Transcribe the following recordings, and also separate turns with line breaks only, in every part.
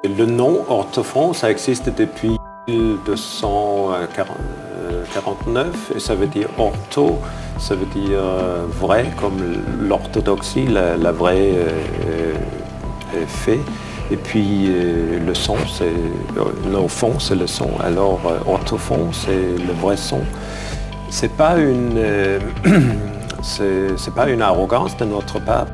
Le nom orthophon, ça existe depuis 1249 et ça veut dire ortho, ça veut dire vrai, comme l'orthodoxie, la vraie fait. Et puis le son, le fond, c'est le son. Alors orthophon, c'est le vrai son. C'est pas c'est pas une arrogance de notre part.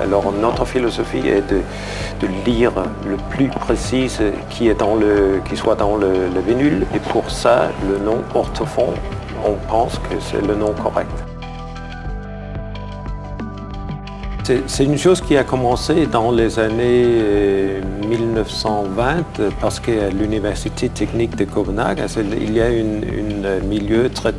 Alors notre philosophie est de lire le plus précis qui soit dans le vinyle. Et pour ça, le nom orthophon, on pense que c'est le nom correct. C'est une chose qui a commencé dans les années 1920 parce qu'à l'Université technique de Copenhague, il y a un milieu très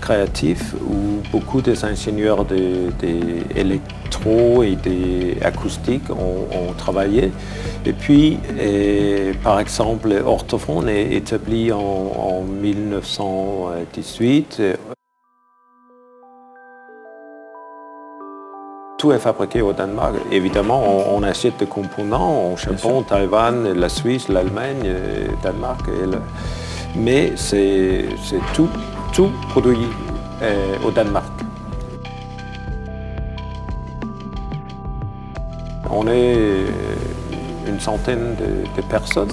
créatif où beaucoup des ingénieurs d'électro et d'acoustiques ont travaillé. Et puis, par exemple, orthophon est établi en 1918. Tout est fabriqué au Danemark. Évidemment, on achète des composants au Japon, Taïwan, la Suisse, l'Allemagne, le Danemark. Mais c'est tout produit au Danemark. On est une centaine de personnes.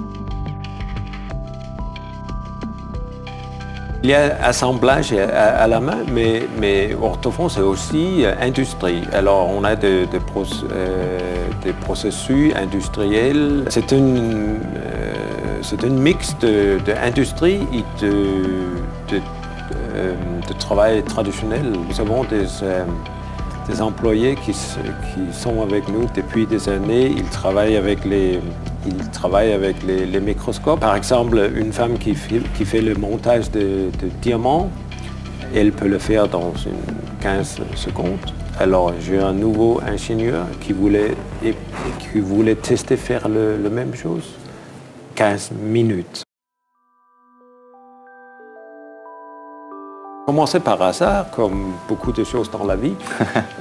Il y a assemblage à la main, mais orthophon, c'est aussi industrie. Alors, on a des processus industriels. C'est un mix d'industrie et de travail traditionnel. Nous avons des employés qui sont avec nous depuis des années. Ils travaillent avec les microscopes. Par exemple, une femme qui fait le montage de diamants, elle peut le faire dans 15 secondes. Alors, j'ai un nouveau ingénieur qui voulait tester faire la même chose. 15 minutes. Commencé par hasard, comme beaucoup de choses dans la vie.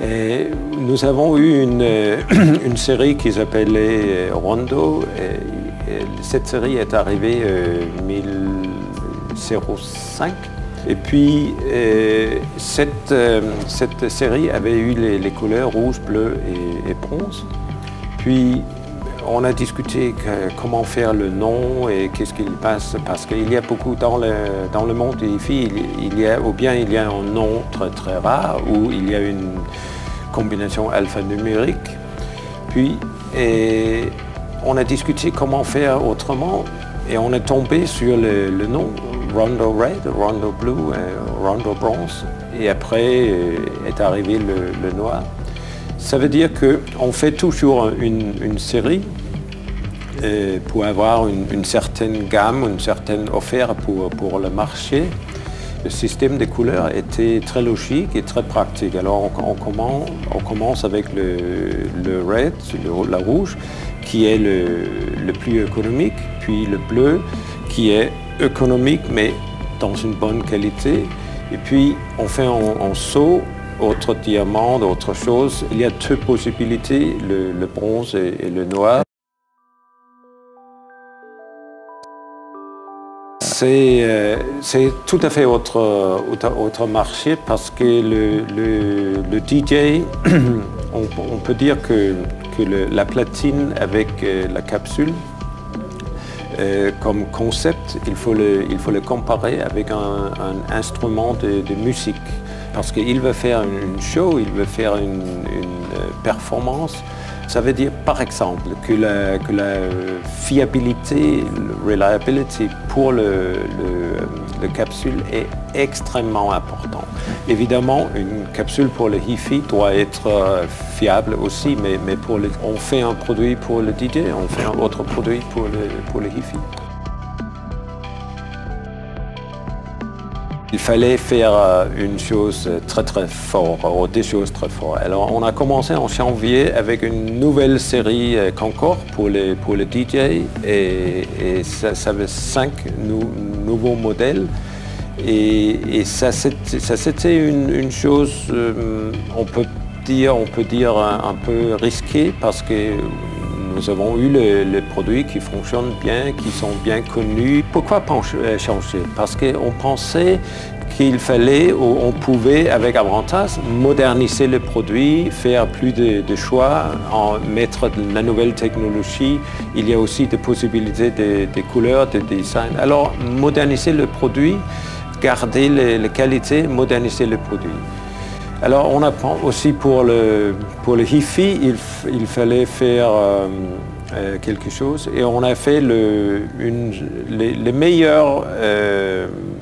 Et nous avons eu une série qui s'appelait Rondo. Et cette série est arrivée en 2005. Et puis, cette série avait eu les couleurs rouge, bleu et bronze. Puis, on a discuté comment faire le nom et qu'est-ce qu'il passe, parce qu'il y a beaucoup dans le monde des filles, il y a un nom très rare, ou il y a une combinaison alphanumérique. Puis, on a discuté comment faire autrement, et on est tombé sur le nom Rondo Red, Rondo Blue, Rondo Bronze, et après est arrivé le noir. Ça veut dire qu'on fait toujours une série pour avoir une certaine gamme, une certaine offre pour le marché. Le système des couleurs était très logique et très pratique. Alors on commence avec le red, la rouge, qui est le plus économique, puis le bleu, qui est économique mais dans une bonne qualité. Et puis on fait en saut, autre diamant, autre chose. Il y a deux possibilités, le bronze et le noir. C'est tout à fait autre marché parce que le DJ, on peut dire que la platine avec la capsule, comme concept, il faut le comparer avec un instrument de musique. Parce qu'il veut faire une show, il veut faire une performance. Ça veut dire, par exemple, que la fiabilité, reliability pour le capsule est extrêmement importante. Évidemment, une capsule pour le hi-fi doit être fiable aussi, mais on fait un produit pour le DJ, on fait un autre produit pour le hi-fi. Il fallait faire une chose très forte, ou des choses très fortes. Alors on a commencé en janvier avec une nouvelle série Concorde pour le DJ et ça avait 5 nouveaux modèles. Et ça c'était une chose, on peut on peut dire un peu risqué parce que nous avons eu les produits qui fonctionnent bien, qui sont bien connus. Pourquoi changer? Parce qu'on pensait qu'il fallait, ou on pouvait, avec Abrantas, moderniser le produit, faire plus de choix, mettre de la nouvelle technologie. Il y a aussi des possibilités de couleurs, de design. Alors, moderniser le produit, garder les qualités, moderniser le produit. Alors, on apprend aussi pour le Hi-Fi, il fallait faire quelque chose et on a fait les meilleures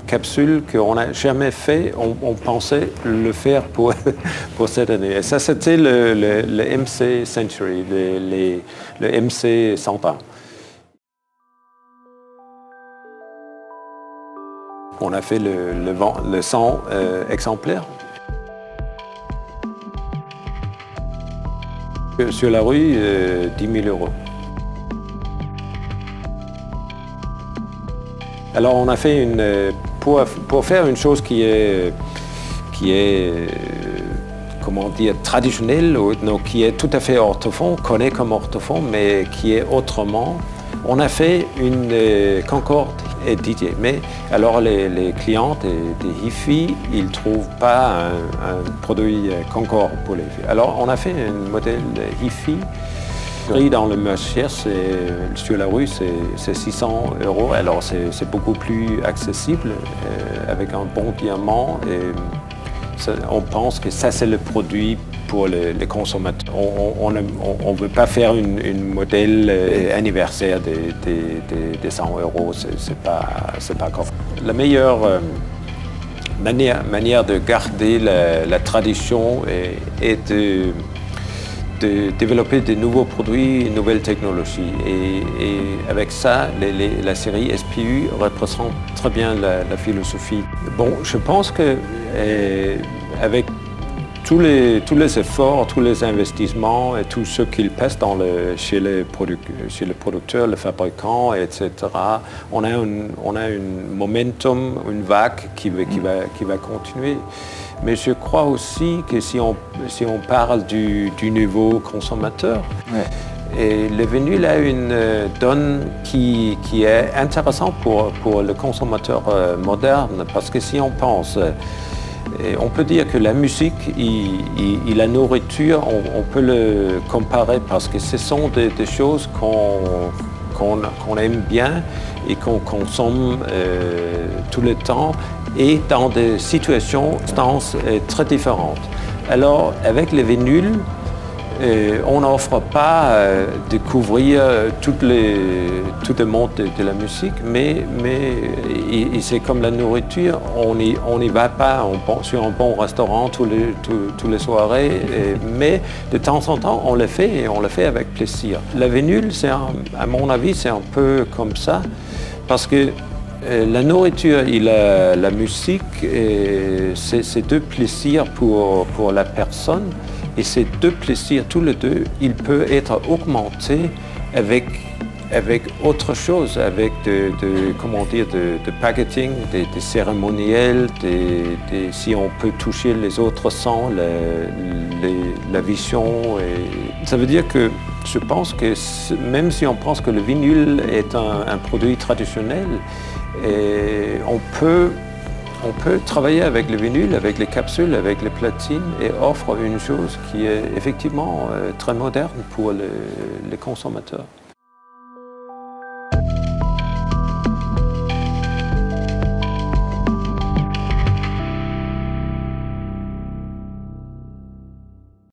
capsules qu'on n'a jamais fait. On pensait le faire pour cette année. Et ça, c'était le MC Century, le MC 100 ans. On a fait le 100 exemplaires. Sur la rue, 10 000 €. Alors on a fait pour faire une chose qui est comment dire, traditionnelle, qui est tout à fait orthophone, connaît comme orthophone, mais qui est autrement. On a fait une Concorde et DJ. Mais alors les clients des Hi-Fi, ils ne trouvent pas un produit Concorde pour les Hi-Fi. Alors on a fait un modèle Hi-Fi. Dans le marché, sur la rue, c'est 600 €. Alors c'est beaucoup plus accessible avec un bon diamant. Et on pense que ça, c'est le produit pour les consommateurs. On ne veut pas faire une modèle anniversaire des 100 €. C'est pas correct. La meilleure manière de garder la tradition est de développer de nouveaux produits, de nouvelles technologies. Et avec ça, la série SPU représente très bien la philosophie. Bon, je pense que avec tous les efforts, tous les investissements et tout ce qu'il passe chez les producteurs, les fabricants, etc., on a un momentum, une vague qui va continuer. Mais je crois aussi que si on parle du nouveau consommateur, ouais. Et le vinyle a une donne qui est intéressante pour le consommateur moderne, parce que si on pense, on peut dire que la musique et la nourriture, on peut le comparer parce que ce sont des choses qu'on aime bien et qu'on consomme tout le temps et dans des situations très différentes. Alors, avec le vinyle, on n'offre pas de couvrir tout le monde de la musique, mais c'est comme la nourriture, on n'y va pas sur un bon restaurant tous les soirées, mais de temps en temps, on le fait et on le fait avec plaisir. La vinyle, à mon avis, c'est un peu comme ça, parce que la nourriture et la musique, c'est deux plaisirs pour la personne. Et ces deux plaisirs, tous les deux, ils peuvent être augmentés avec autre chose, avec comment dire, de packaging, des cérémoniels, si on peut toucher les autres sens, la vision. Et ça veut dire que je pense que même si on pense que le vinyle est un produit traditionnel, on peut travailler avec le vinyle, avec les capsules, avec les platines et offre une chose qui est effectivement très moderne pour les consommateurs.